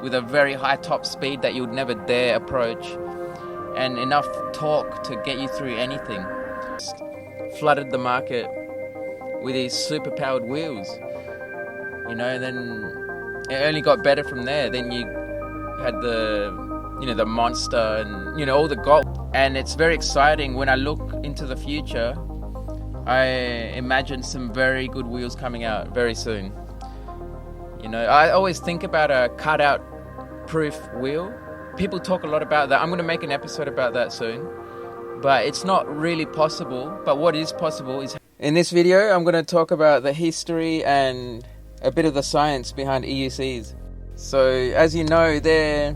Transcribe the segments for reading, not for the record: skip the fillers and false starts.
with a very high top speed that you would never dare approach, and enough torque to get you through anything. Flooded the market with these super powered wheels, you know, and then it only got better from there. Then you had the Monster and, all the Golf. And it's very exciting. When I look into the future, I imagine some very good wheels coming out very soon. I always think about a cutout proof wheel. People talk a lot about that. I'm going to make an episode about that soon, but it's not really possible. But what is possible is, in this video, I'm going to talk about the history and a bit of the science behind EUCs. So, as you know, they're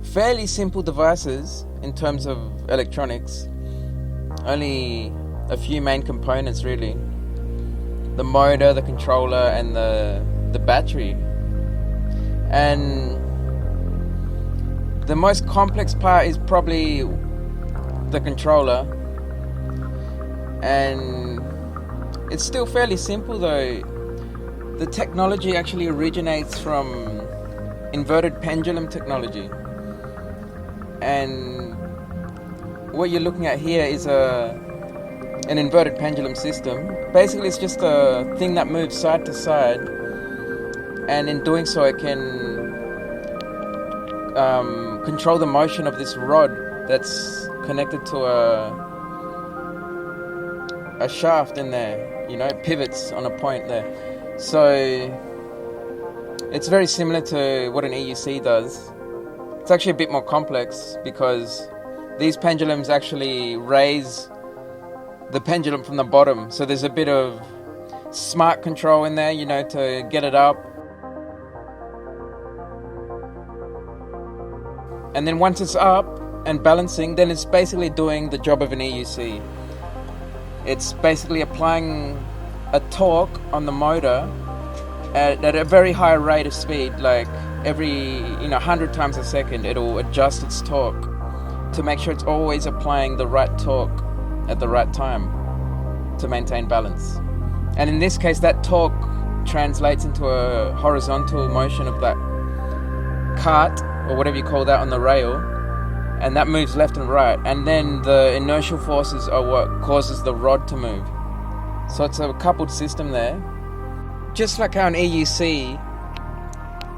fairly simple devices in terms of electronics. Only a few main components, really. The motor, the controller, and the battery. And the most complex part is probably the controller. And it's still fairly simple though. The technology actually originates from inverted pendulum technology. And what you're looking at here is an inverted pendulum system. Basically, it's just a thing that moves side to side, and in doing so, it can control the motion of this rod that's connected to a shaft in there. It pivots on a point there. So it's very similar to what an EUC does. It's actually a bit more complex because these pendulums actually raise the pendulum from the bottom. So there's a bit of smart control in there, to get it up. And then once it's up and balancing, then it's basically doing the job of an EUC. It's basically applying a torque on the motor at a very high rate of speed, like every 100 times a second. It'll adjust its torque to make sure it's always applying the right torque at the right time to maintain balance. And in this case, that torque translates into a horizontal motion of that cart, or whatever you call that, on the rail, and that moves left and right. And then the inertial forces are what causes the rod to move. So it's a coupled system there. Just like how an EUC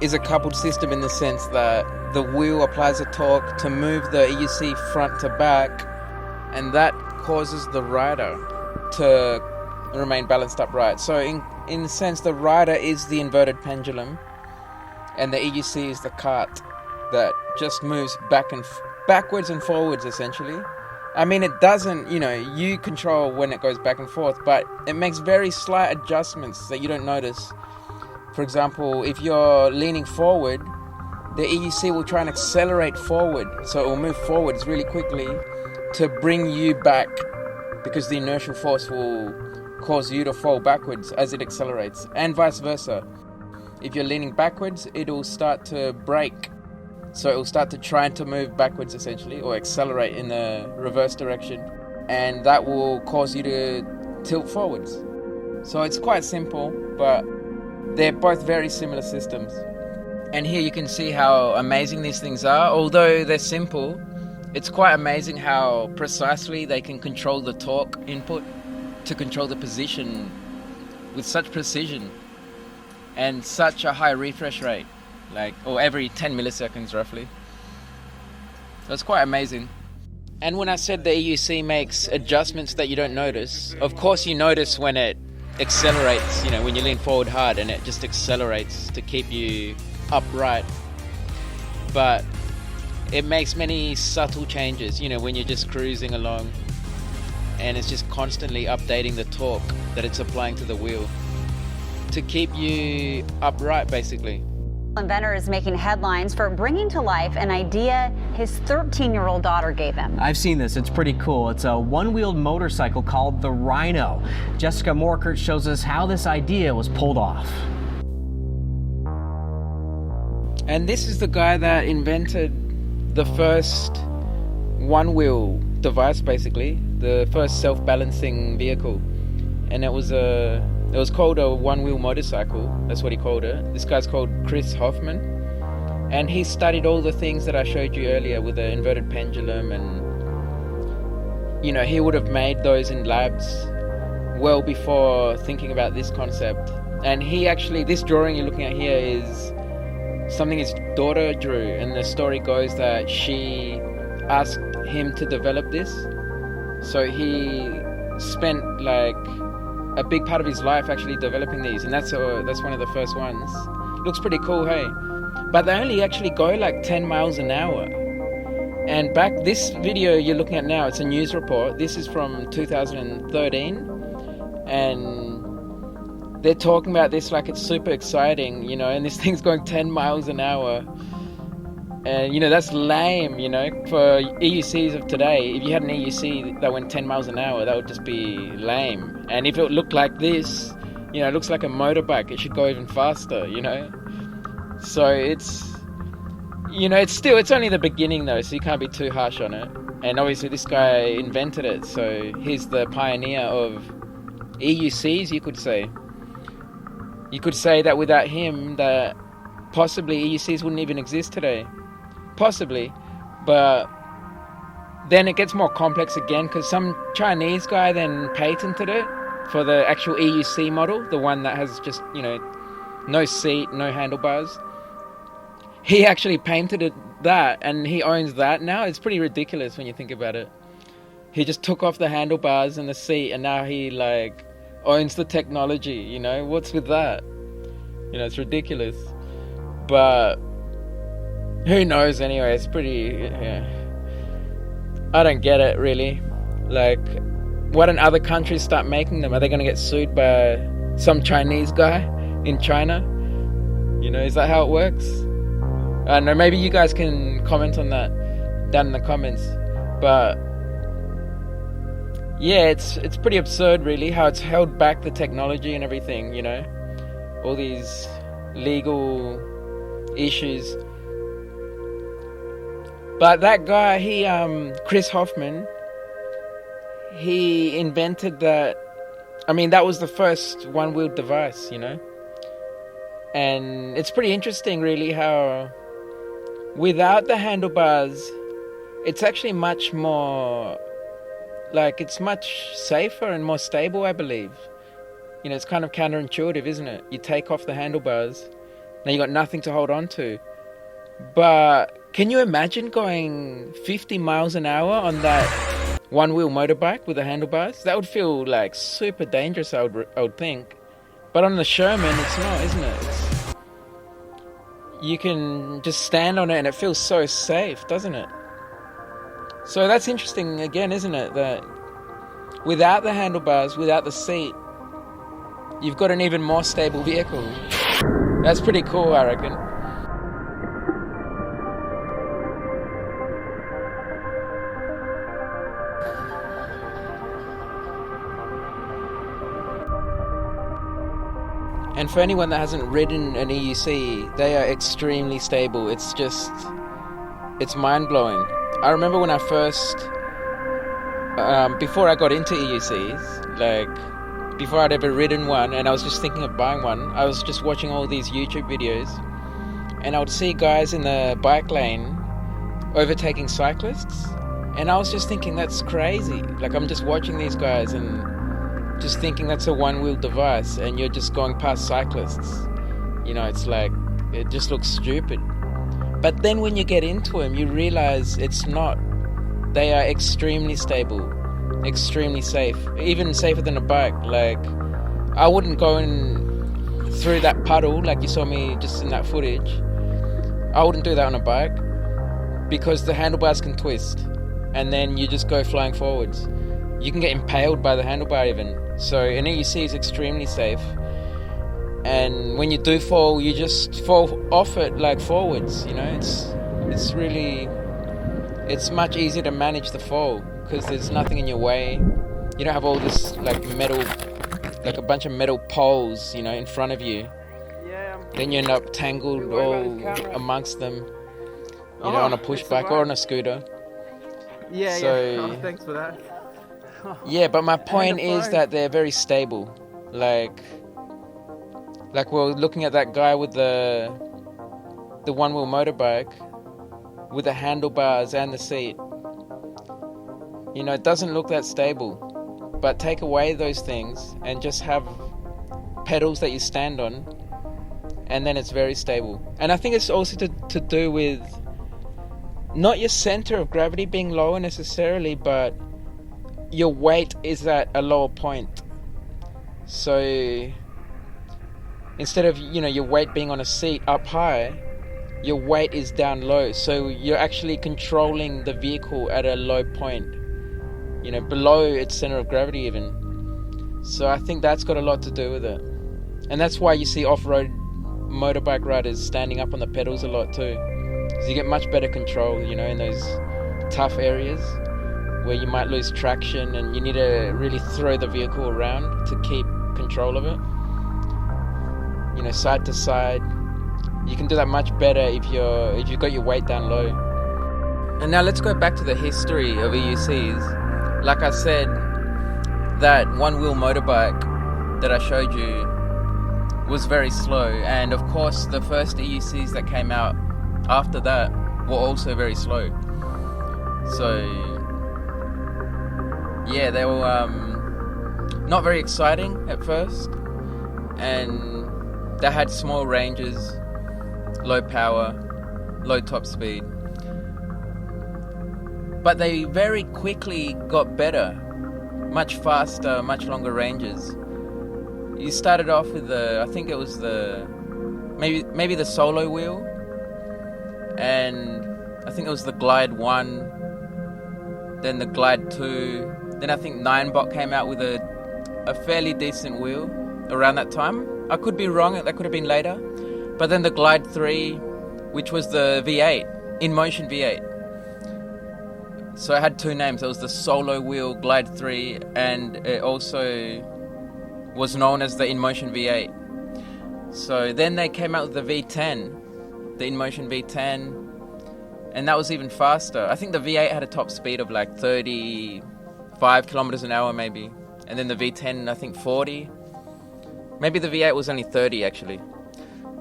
is a coupled system in the sense that the wheel applies a torque to move the EUC front to back, and that causes the rider to remain balanced upright. So in a sense, the rider is the inverted pendulum, and the EUC is the cart that just moves backwards and forwards, essentially. I mean, it doesn't, you control when it goes back and forth, but it makes very slight adjustments that you don't notice. For example, if you're leaning forward, the EUC will try and accelerate forward, so it will move forwards really quickly to bring you back, because the inertial force will cause you to fall backwards as it accelerates, and vice versa. If you're leaning backwards, it'll start to brake, so it will start to try to move backwards, essentially, or accelerate in the reverse direction, and that will cause you to tilt forwards. So it's quite simple, but they're both very similar systems. And here you can see how amazing these things are. Although they're simple, it's quite amazing how precisely they can control the torque input to control the position with such precision and such a high refresh rate, or every 10 milliseconds roughly. So it's quite amazing. And when I said the EUC makes adjustments that you don't notice, of course you notice when it accelerates, when you lean forward hard and it just accelerates to keep you upright. But it makes many subtle changes, when you're just cruising along, and it's just constantly updating the torque that it's applying to the wheel to keep you upright, basically. Inventor is making headlines for bringing to life an idea his 13-year-old daughter gave him. I've seen this. It's pretty cool. It's a one-wheeled motorcycle called the Rhino. Jessica Morkert shows us how this idea was pulled off. And this is the guy that invented the first one-wheel device, basically, the first self-balancing vehicle. And it was called a one-wheel motorcycle. That's what he called it. This guy's called Chris Hoffman. And he studied all the things that I showed you earlier with the inverted pendulum, and he would have made those in labs well before thinking about this concept. And he actually, this drawing you're looking at here is something his daughter drew, and the story goes that she asked him to develop this. So he spent like a big part of his life actually developing these, and that's one of the first ones. Looks pretty cool, hey? But they only actually go like 10 miles an hour. And this video you're looking at now, it's a news report. This is from 2013, and they're talking about this like it's super exciting, and this thing's going 10 miles an hour. And, that's lame, for EUCs of today. If you had an EUC that went 10 miles an hour, that would just be lame. And if it looked like this, it looks like a motorbike, it should go even faster, So it's only the beginning though, so you can't be too harsh on it. And obviously this guy invented it, so he's the pioneer of EUCs, you could say. You could say that without him, that possibly EUCs wouldn't even exist today. Possibly. But then it gets more complex again, because some Chinese guy then patented it for the actual EUC model, the one that has just, no seat, no handlebars. He actually painted that, and he owns that now. It's pretty ridiculous when you think about it. He just took off the handlebars and the seat, and now he owns the technology. What's with that? It's ridiculous. But who knows anyway? It's pretty. I don't get it really. Why don't other countries start making them? Are they going to get sued by some Chinese guy in China? Is that how it works? I don't know, maybe you guys can comment on that down in the comments. But yeah, it's pretty absurd really how it's held back the technology and everything, all these legal issues. But that guy, Chris Hoffman, he invented that. I mean, that was the first one-wheeled device, And it's pretty interesting really how without the handlebars, it's actually much more, it's much safer and more stable, I believe. It's kind of counterintuitive, isn't it? You take off the handlebars, now you got nothing to hold on to. But can you imagine going 50 miles an hour on that one-wheel motorbike with the handlebars? That would feel super dangerous, I would think. But on the Sherman, it's not, isn't it? You can just stand on it and it feels so safe, doesn't it? So that's interesting again, isn't it? That without the handlebars, without the seat, you've got an even more stable vehicle. That's pretty cool, I reckon. And for anyone that hasn't ridden an EUC, they are extremely stable. It's mind-blowing. I remember when I first, before I got into EUCs, before I'd ever ridden one, and I was just thinking of buying one, I was just watching all these YouTube videos, and I would see guys in the bike lane overtaking cyclists, and I was just thinking, that's crazy. I'm just watching these guys and just thinking that's a one-wheel device, and you're just going past cyclists. It just looks stupid. But then when you get into them, you realize it's not. They are extremely stable, extremely safe, even safer than a bike. I wouldn't go in through that puddle like you saw me just in that footage. I wouldn't do that on a bike because the handlebars can twist, and then you just go flying forwards. You can get impaled by the handlebar even. So an EUC is extremely safe, and when you do fall, you just fall off it forwards. It's much easier to manage the fall because there's nothing in your way. You don't have all this metal, a bunch of metal poles, in front of you. Then you end up tangled all amongst them, on a push bike or on a scooter. Yeah. Oh, thanks for that. Yeah, but my point is that they're very stable. We're looking at that guy with the the one-wheel motorbike with the handlebars and the seat, you know, it doesn't look that stable. But take away those things and just have pedals that you stand on, and then it's very stable. And I think it's also to do with not your center of gravity being lower necessarily, but your weight is at a lower point. So instead of, you know, your weight being on a seat up high, your weight is down low. So you're actually controlling the vehicle at a low point, you know, below its center of gravity even. So I think that's got a lot to do with it. And that's why you see off-road motorbike riders standing up on the pedals a lot too. Because you get much better control, you know, in those tough areas where you might lose traction and you need to really throw the vehicle around to keep control of it. You know, side to side. You can do that much better if you've got your weight down low. And now let's go back to the history of EUCs. Like I said, that one-wheel motorbike that I showed you was very slow, and of course the first EUCs that came out after that were also very slow. So yeah, they were not very exciting at first, and they had small ranges, low power, low top speed. But they very quickly got better, much faster, much longer ranges. You started off with I think it was maybe the solo wheel, and I think it was the Glide 1, then the Glide 2, then I think Ninebot came out with a fairly decent wheel around that time. I could be wrong, that could have been later. But then the Glide 3, which was the V8, in-motion V8. So it had two names. It was the solo wheel Glide 3, and it also was known as the in-motion V8. So then they came out with the V10, the in-motion V10, and that was even faster. I think the V8 had a top speed of like 35 kilometers an hour maybe, and then the V10 I think 40. Maybe the V8 was only 30 actually,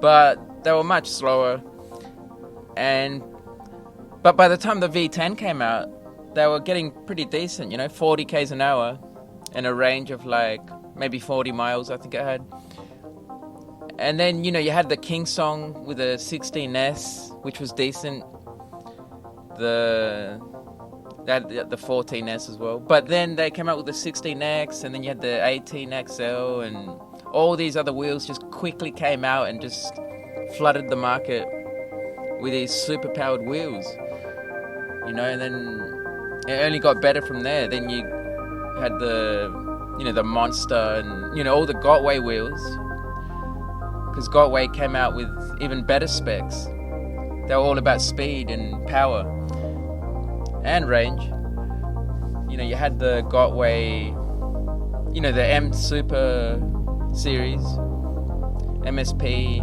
but they were much slower. But by the time the V10 came out, they were getting pretty decent, you know, 40 k's an hour and a range of like maybe 40 miles I think it had. And then, you know, you had the King Song with the 16S, which was decent. They had the 14S as well. But then they came out with the 16X, and then you had the 18XL, and all these other wheels just quickly came out and just flooded the market with these super powered wheels. You know, and then it only got better from there. Then you had the Monster and, you know, all the Gotway wheels. Because Gotway came out with even better specs. They were all about speed and power and range. You know, you had the Gotway, you know, the M Super series, MSP,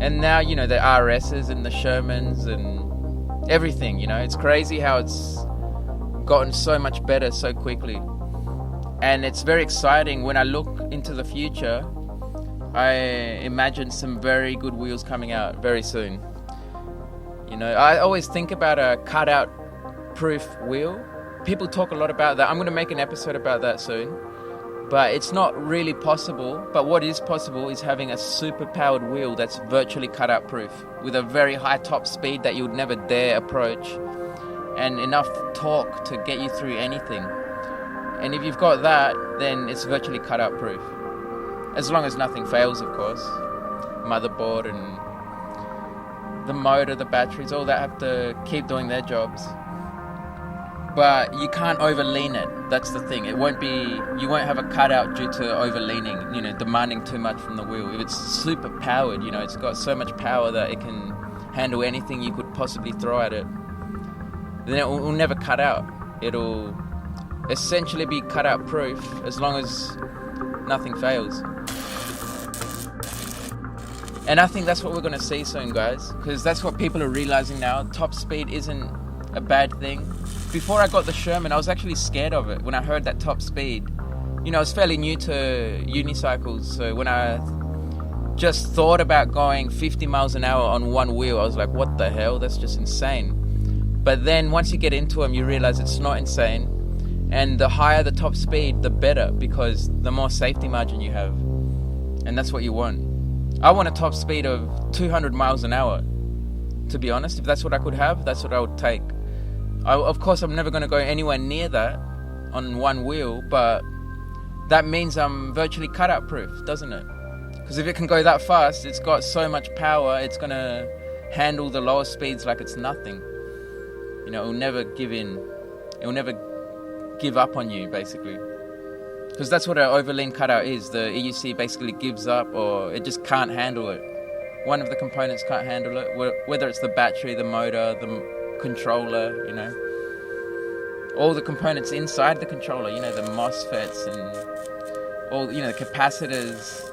and now, you know, the RSs and the Shermans and everything. You know, it's crazy how it's gotten so much better so quickly. And it's very exciting. When I look into the future, I imagine some very good wheels coming out very soon. You know, I always think about a cutout proof wheel. People talk a lot about that. I'm going to make an episode about that soon. But it's not really possible. But what is possible is having a super powered wheel that's virtually cutout proof with a very high top speed that you would never dare approach, and enough torque to get you through anything. And if you've got that, then it's virtually cutout proof. As long as nothing fails, of course. Motherboard and the motor, the batteries, all that have to keep doing their jobs. But you can't overlean it. That's the thing. You won't have a cutout due to overleaning, you know, demanding too much from the wheel. If it's super powered, you know, it's got so much power that it can handle anything you could possibly throw at it, then it will never cut out. It'll essentially be cutout proof as long as nothing fails. And I think that's what we're going to see soon, guys, because that's what people are realizing now. Top speed isn't a bad thing. Before I got the Sherman, I was actually scared of it when I heard that top speed. You know, I was fairly new to unicycles, so when I just thought about going 50 miles an hour on one wheel, I was like, what the hell? That's just insane. But then once you get into them, you realize it's not insane. And the higher the top speed, the better, because the more safety margin you have. And that's what you want. I want a top speed of 200 miles an hour. To be honest, if that's what I could have, that's what I would take. Of course, I'm never going to go anywhere near that on one wheel, but that means I'm virtually cutout proof, doesn't it? Because if it can go that fast, it's got so much power, it's going to handle the lower speeds like it's nothing. You know, it'll never give in. It'll never give up on you, basically. Because that's what an overlean cutout is. The EUC basically gives up, or it just can't handle it. One of the components can't handle it, whether it's the battery, the motor, the controller, you know. All the components inside the controller, you know, the MOSFETs and all, you know, the capacitors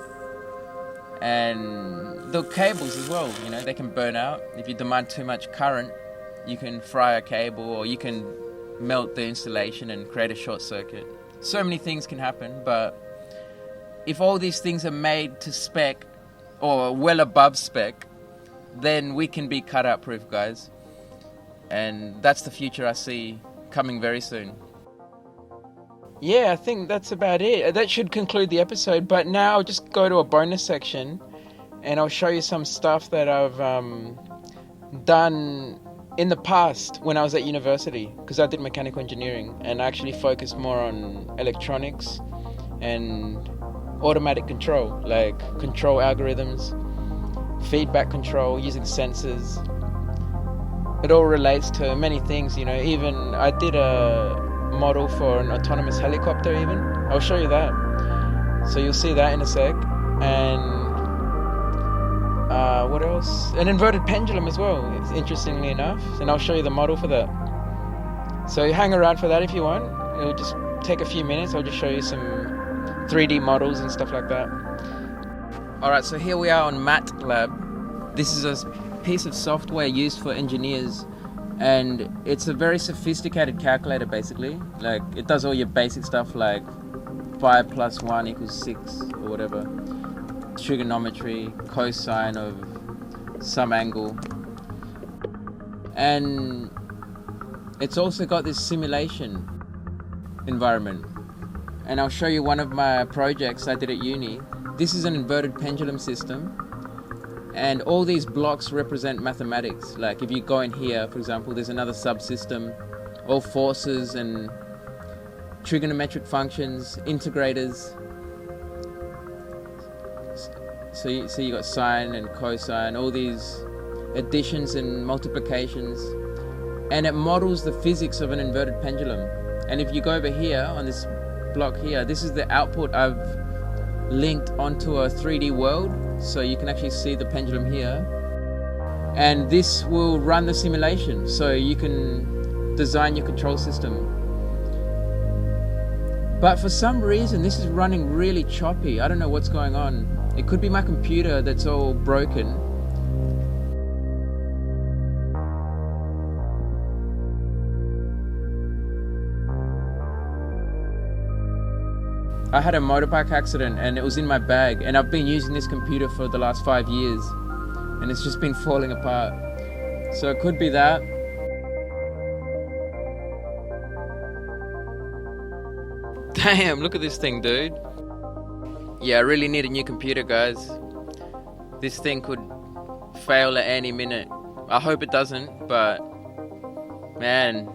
and the cables as well, you know, they can burn out. If you demand too much current, you can fry a cable, or you can melt the insulation and create a short circuit. So many things can happen, but if all these things are made to spec or well above spec, then we can be cutout proof, guys. And that's the future I see coming very soon. Yeah, I think that's about it. That should conclude the episode, but now I'll just go to a bonus section and I'll show you some stuff that I've done in the past when I was at university, because I did mechanical engineering and I actually focused more on electronics and automatic control, like control algorithms, feedback control, using sensors. It all relates to many things, you know. Even I did a model for an autonomous helicopter even. I'll show you that. So you'll see that in a sec. And what else? An inverted pendulum as well, interestingly enough. And I'll show you the model for that. So hang around for that if you want. It'll just take a few minutes. I'll just show you some 3D models and stuff like that. Alright, so here we are on MATLAB. This is a piece of software used for engineers, and it's a very sophisticated calculator basically. Like, it does all your basic stuff like 5 + 1 = 6 or whatever, trigonometry, cosine of some angle, and it's also got this simulation environment. And I'll show you one of my projects I did at uni. This is an inverted pendulum system, and all these blocks represent mathematics. Like if you go in here, for example, there's another subsystem, all forces and trigonometric functions, integrators. So you got sine and cosine, all these additions and multiplications, and it models the physics of an inverted pendulum. And if you go over here on this block here, this is the output I've linked onto a 3D world, so you can actually see the pendulum here, and this will run the simulation, so you can design your control system. But for some reason this is running really choppy. I don't know what's going on. It could be my computer that's all broken. I had a motorbike accident and it was in my bag, and I've been using this computer for the last 5 years and it's just been falling apart. So it could be that. Damn, look at this thing, dude. Yeah, I really need a new computer, guys. This thing could fail at any minute. I hope it doesn't, but man,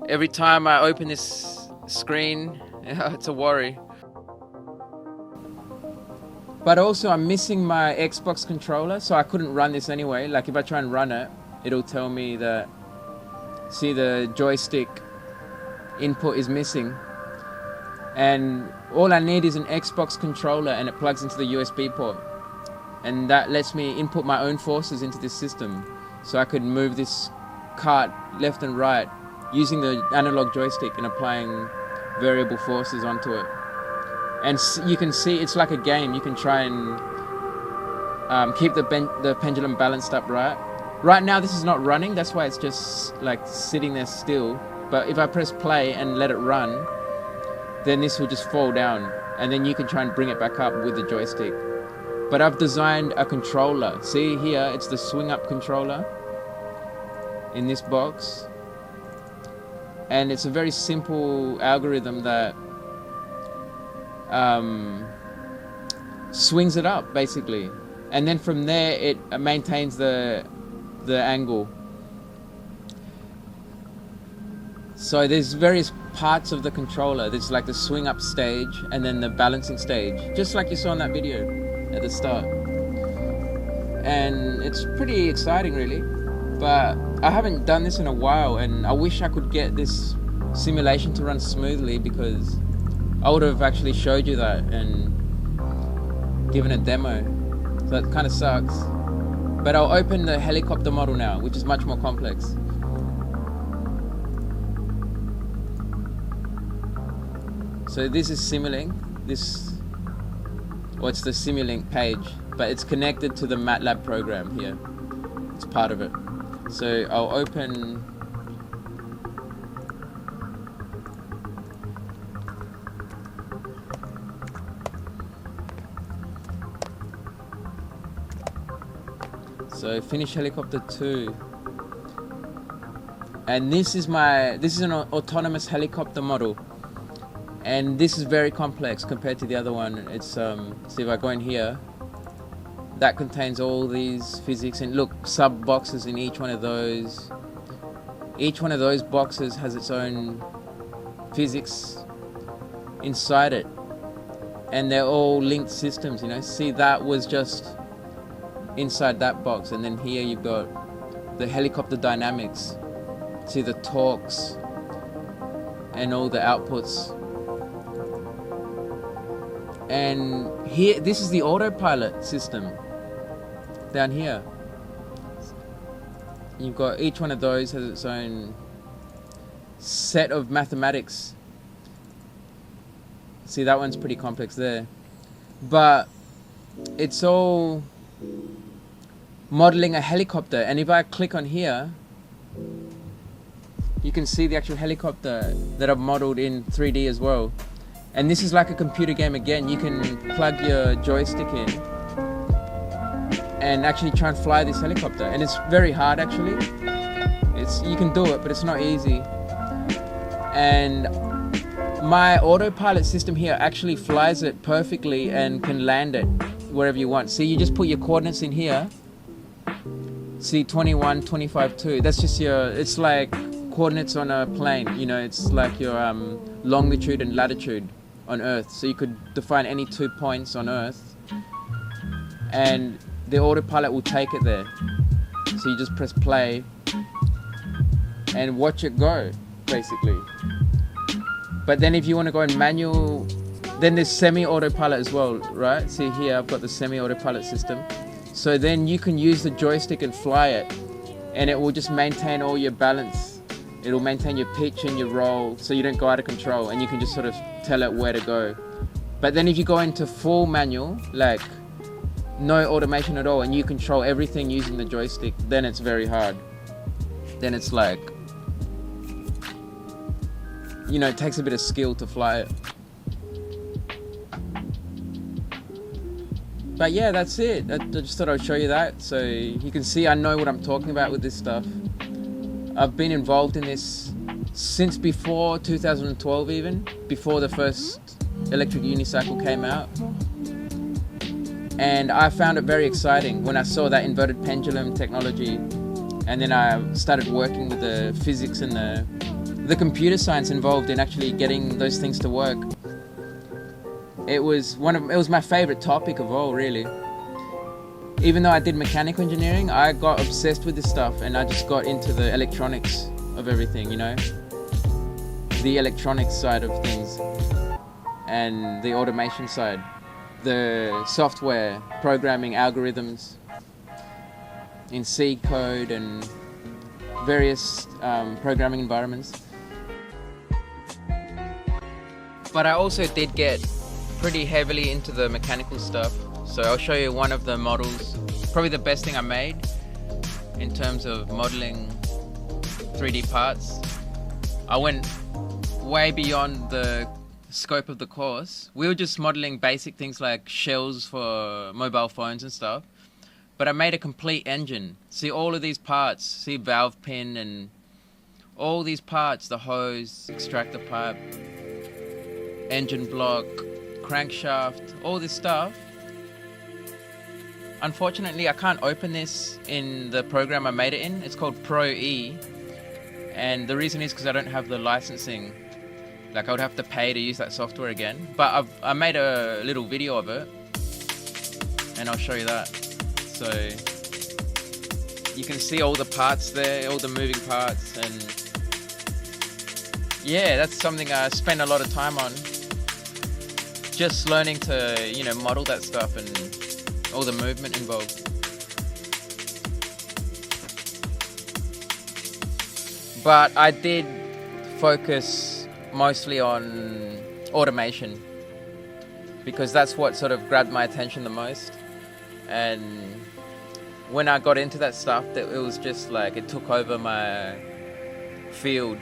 every time I open this screen, it's a worry. But also I'm missing my Xbox controller, so I couldn't run this anyway. Like if I try and run it, it'll tell me that, see, the joystick input is missing. And all I need is an Xbox controller, and it plugs into the USB port. And that lets me input my own forces into this system. So I could move this cart left and right using the analog joystick and applying variable forces onto it. And you can see it's like a game. You can try and keep the pendulum balanced up right. Right now this is not running, that's why it's just like sitting there still. But if I press play and let it run, then this will just fall down, and then you can try and bring it back up with the joystick. But I've designed a controller. See here, it's the swing up controller in this box. And it's a very simple algorithm that swings it up basically. And then from there it maintains the angle. So there's various parts of the controller. There's like the swing up stage and then the balancing stage, just like you saw in that video at the start. And it's pretty exciting really, but I haven't done this in a while, and I wish I could get this simulation to run smoothly, because I would have actually showed you that and given a demo. So that kind of sucks. But I'll open the helicopter model now, which is much more complex. So this is Simulink. It's the Simulink page, but it's connected to the MATLAB program here. It's part of it. So I'll open finish helicopter 2. And this is an autonomous helicopter model. And this is very complex compared to the other one. It's see if I go in here, that contains all these physics, and look, sub boxes in each one of those. Each one of those boxes has its own physics inside it, and they're all linked systems, you know. See, that was just inside that box, and then here you've got the helicopter dynamics. See the torques and all the outputs. And here, this is the autopilot system down here. You've got each one of those has its own set of mathematics. See, that one's pretty complex there, but it's all modeling a helicopter. And if I click on here, you can see the actual helicopter that I've modeled in 3D as well. And this is like a computer game again. You can plug your joystick in and actually try and fly this helicopter. And it's very hard actually. You can do it, but it's not easy. And my autopilot system here actually flies it perfectly and can land it wherever you want. See, you just put your coordinates in here. See, 21, 25, 2. That's just it's like coordinates on a plane. You know, it's like your longitude and latitude on Earth. So you could define any 2 points on Earth, and the autopilot will take it there. So you just press play and watch it go, basically. But then if you want to go in manual, then there's semi-autopilot as well, right? See here, I've got the semi-autopilot system. So then you can use the joystick and fly it, and it will just maintain all your balance. It'll maintain your pitch and your roll, so you don't go out of control, and you can just sort of tell it where to go. But then if you go into full manual, like no automation at all, and you control everything using the joystick, then it's very hard. Then it's like, you know, it takes a bit of skill to fly it. But yeah, that's it. I just thought I'd show you that, so you can see I know what I'm talking about with this stuff. I've been involved in this since before 2012, even before the first electric unicycle came out. And I found it very exciting when I saw that inverted pendulum technology, and then I started working with the physics and the computer science involved in actually getting those things to work. It was my favorite topic of all, really. Even though I did mechanical engineering, I got obsessed with this stuff, and I just got into the electronics of everything, you know? The electronics side of things and the automation side, the software, programming algorithms in C code and various programming environments. But I also did get pretty heavily into the mechanical stuff. So I'll show you one of the models, probably the best thing I made in terms of modeling 3D parts. I went way beyond the scope of the course, we were just modeling basic things like shells for mobile phones and stuff. But I made a complete engine. See all of these parts, see valve pin and all these parts, the hose, extractor pipe, engine block, crankshaft, all this stuff. Unfortunately, I can't open this in the program I made it in. It's called Pro E. And the reason is because I don't have the licensing. Like, I would have to pay to use that software again. But I made a little video of it. And I'll show you that. So you can see all the parts there, all the moving parts. And yeah, that's something I spent a lot of time on. Just learning to, you know, model that stuff and all the movement involved. But I did focus mostly on automation because that's what sort of grabbed my attention the most. And when I got into that stuff, it was just like it took over my field.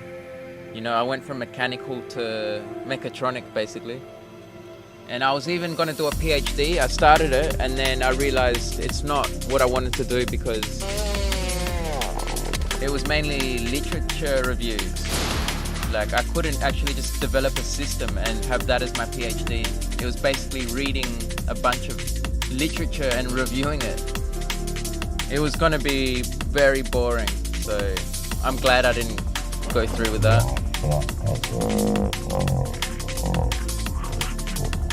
You know, I went from mechanical to mechatronic basically. And I was even going to do a PhD. I started it and then I realized it's not what I wanted to do because it was mainly literature reviews. Like, I couldn't actually just develop a system and have that as my PhD. It was basically reading a bunch of literature and reviewing it. It was going to be very boring. So I'm glad I didn't go through with that.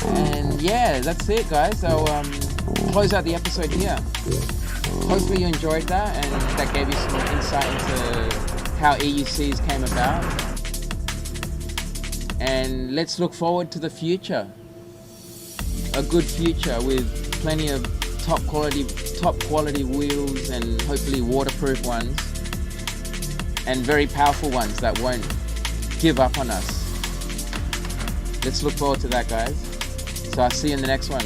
And yeah, that's it, guys. I'll close out the episode here. Hopefully you enjoyed that and that gave you some insight into how EUCs came about. And let's look forward to the future. A good future with plenty of top quality wheels and hopefully waterproof ones. And very powerful ones that won't give up on us. Let's look forward to that, guys. So I'll see you in the next one.